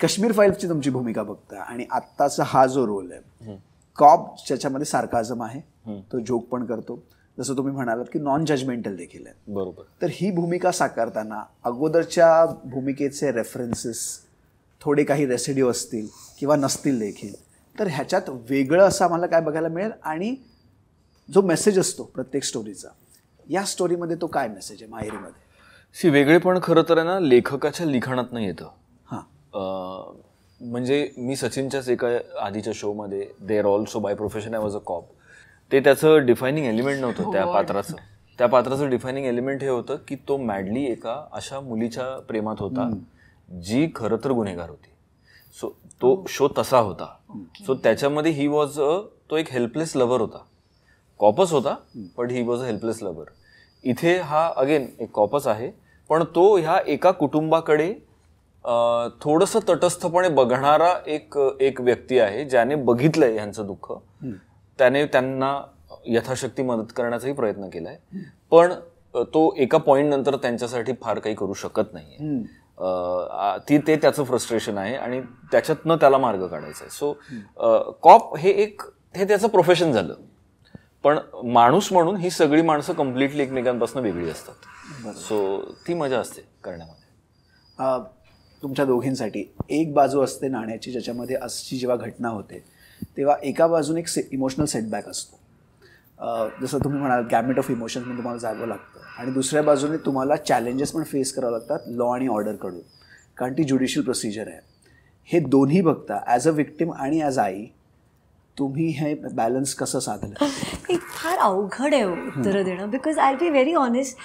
काश्मीर फाईल्सची तुमची भूमिका बघता आणि आत्ताचा हा जो रोल आहे कॉप, ज्याच्यामध्ये सार्काझम आहे, तो जोक पण करतो, जसं तुम्ही म्हणालात की नॉन जजमेंटल देखील आहे. बरोबर. तर ही भूमिका साकारताना अगोदरच्या भूमिकेचे रेफरन्सेस थोडे काही रेसिड्यू असतील किंवा नसतील देखील, तर ह्याच्यात वेगळं असं आम्हाला काय बघायला मिळेल आणि जो मेसेज असतो प्रत्येक स्टोरीचा, या स्टोरीमध्ये तो काय मेसेज आहे माहेरीमध्ये? वेगळेपण खरं तर आहे ना लेखकाच्या लिखाणात नाही येतं. हां, म्हणजे मी सचिनच्याच एका आधीच्या शोमध्ये there also by profession I was a cop, ते त्याचं डिफायनिंग एलिमेंट नव्हतं त्या पात्राचं. त्या पात्राचं डिफायनिंग एलिमेंट हे होतं की तो मॅडली एका अशा मुलीच्या प्रेमात होता जी खरं तर गुन्हेगार होती. सो तो शो तसा होता. सो त्याच्यामध्ये ही वॉज तो एक हेल्पलेस लव्हर होता. कॉपच होता पण he was a helpless lover. इथे हा अगेन एक कॉपच आहे पण तो ह्या एका कुटुंबाकडे थोडंसं तटस्थपणे बघणारा एक व्यक्ती आहे ज्याने बघितलंय ह्यांचं दुःख. त्याने त्यांना यथाशक्ती मदत करण्याचाही प्रयत्न केलाय पण तो एका पॉइंट नंतर त्यांच्यासाठी फार काही करू शकत नाहीये. ते त्याचं फ्रस्ट्रेशन आहे आणि त्याच्यातनं त्याला मार्ग काढायचा आहे. सो कॉप हे त्याचं प्रोफेशन झालं पण माणूस म्हणून ही सगळी माणसं कम्प्लिटली एकमेकांपासून वेगळी असतात. सो ती मजा असते करण्यामध्ये. तुमच्या दोघींसाठी एक बाजू असते नाण्याची ज्याच्यामध्ये अशी जेव्हा घटना होते तेव्हा एका बाजूने एक इमोशनल सेटबॅक असतो, जसं तुम्ही म्हणाल गॅमेट ऑफ इमोशन्समध्ये तुम्हाला जावं लागतं, आणि दुसऱ्या बाजूने तुम्हाला चॅलेंजेस पण फेस करावं लागतात लॉ आणि ऑर्डरकडून, कारण ती ज्युडिशियल प्रोसिजर आहे. हे दोन्ही बघता ॲज अ विक्टिम आणि ॲज आई तुम्ही हे बॅलन्स कसं साधलं? एक फार अवघड आहे उत्तरं देणं, because I be very honest,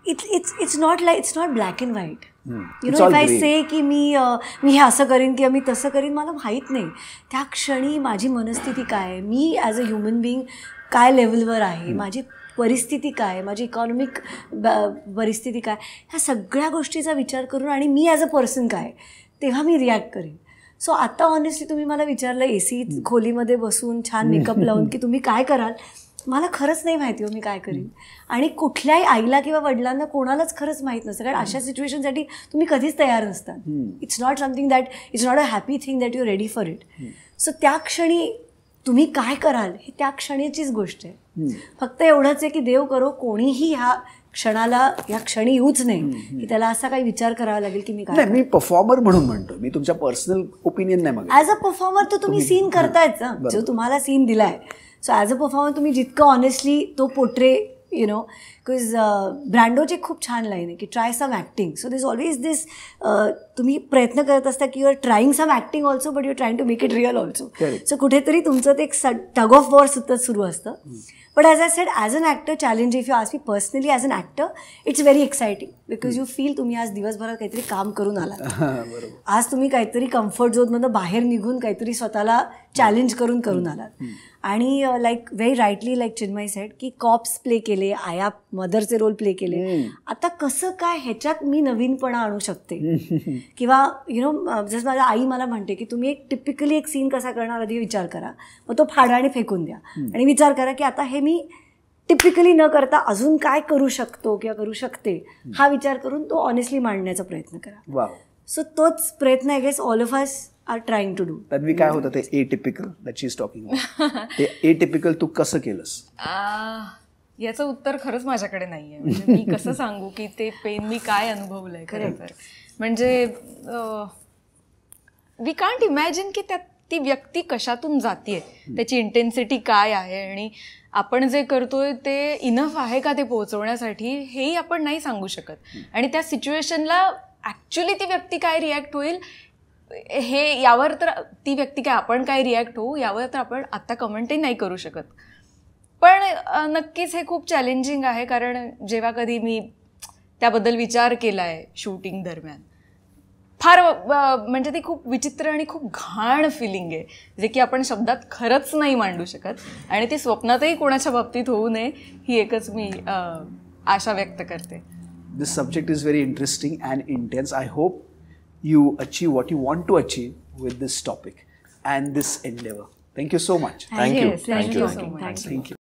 it's not black and white. You know, if I say की मी हे असं करीन किंवा मी तसं करीन, मला माहीत नाही त्या क्षणी माझी मनस्थिती काय आहे, मी ॲज अ ह्युमन बिईंग काय लेवलवर आहे, माझी परिस्थिती काय, माझी इकॉनॉमिक परिस्थिती काय, ह्या सगळ्या गोष्टीचा विचार करून आणि मी ॲज अ पर्सन काय, तेव्हा मी रिॲक्ट करीन. सो आता ऑनेस्टली तुम्ही मला विचारलं AC खोलीमध्ये बसून छान मेकअप लावून की तुम्ही काय कराल, मला खरंच नाही माहिती हो मी काय करीन. आणि कुठल्याही आईला किंवा वडिलांना कोणालाच खरंच माहीत नसतं, कारण अशा सिच्युएशनसाठी तुम्ही कधीच तयार नसतात. It's not something that it's not a happy thing that you ready for it. So त्या क्षणी तुम्ही काय कराल हे त्या क्षणीचीच गोष्ट आहे. फक्त एवढंच आहे की देव करो कोणीही ह्या क्षणी येऊच नाही की त्याला असा काही विचार करावा लागेल की मी काय. मी परफॉर्मर म्हणून म्हणतो, मी तुमच्या पर्सनल ओपिनियन नाही. ॲज अ परफॉर्मर तर तुम्ही सीन करतायच ना, जो तुम्हाला सीन दिलाय. सो ॲज अ परफॉर्मर तुम्ही जितकं ऑनेस्टली तो पोर्ट्रे, यु नो, बिकॉज ब्रँडोची खूप छान लाईन आहे की try some acting. So this always this, तुम्ही प्रयत्न करत असता की you are trying some acting also but you are trying to make it real also. So कुठेतरी तुमचं ते एक टग ऑफ वॉर सुद्धा सुरू असतं. But as I said, as an actor, challenge, if you ask me personally, as an actor, it's very exciting because you feel तुम्ही आज दिवसभरात काहीतरी काम करून आलात. आज तुम्ही काहीतरी कम्फर्ट झोनमधून बाहेर निघून काहीतरी स्वतःला चॅलेंज करून आलात. आणि like very rightly like Chinmay sed की कॉप्स प्ले केले, आया मदरचे रोल प्ले केले. आता कसं काय ह्याच्यात मी नवीनपणा आणू शकते किंवा यु नो, जसं माझ्या आई मला म्हणते की तुम्ही एक टिपिकली एक सीन कसा करणार आधी विचार करा, मग तो फाडा आणि फेकून द्या आणि विचार करा की आता हे मी टिपिकली न करता अजून काय करू शकतो किंवा करू शकते हा विचार करून तो ऑनेस्टली मांडण्याचा प्रयत्न करा. सो तोच प्रयत्न I guess all of us are trying to do. Tanvi, काय होतं ते atypical that she is talking about, ते एटिपिकल तू कसं केलंस? याचं उत्तर खरंच माझ्याकडे नाहीये. म्हणजे मी कसं सांगू की ते पेन मी काय अनुभवलंय खरं तर. म्हणजे वी कांट इमॅजिन की त्यात ती व्यक्ती कशातून जातीये, त्याची इंटेन्सिटी काय आहे आणि आपण जे करतोय ते इनफ आहे का ते पोहोचवण्यासाठी, हेही आपण नाही सांगू शकत. आणि त्या सिच्युएशनला ॲक्च्युली ती व्यक्ती काय रिॲक्ट होईल हे यावर तर ती व्यक्ती काय आपण काय रिॲक्ट होऊ यावर तर आपण आत्ता कमेंटही नाही करू शकत. पण नक्कीच हे खूप चॅलेंजिंग आहे, कारण जेव्हा कधी मी त्याबद्दल विचार केला आहे शूटिंग दरम्यान, फार म्हणजे ती खूप विचित्र आणि खूप घाण फिलिंग आहे जे की आपण शब्दात खरंच नाही मांडू शकत. आणि ती स्वप्नातही कोणाच्या बाबतीत होऊ नये ही एकच मी आशा व्यक्त करते. This subject is very interesting and intense. I hope you achieve what you want to achieve with this topic and this endeavor. Thank you so much. Thank you. Thank you so much. Thank you.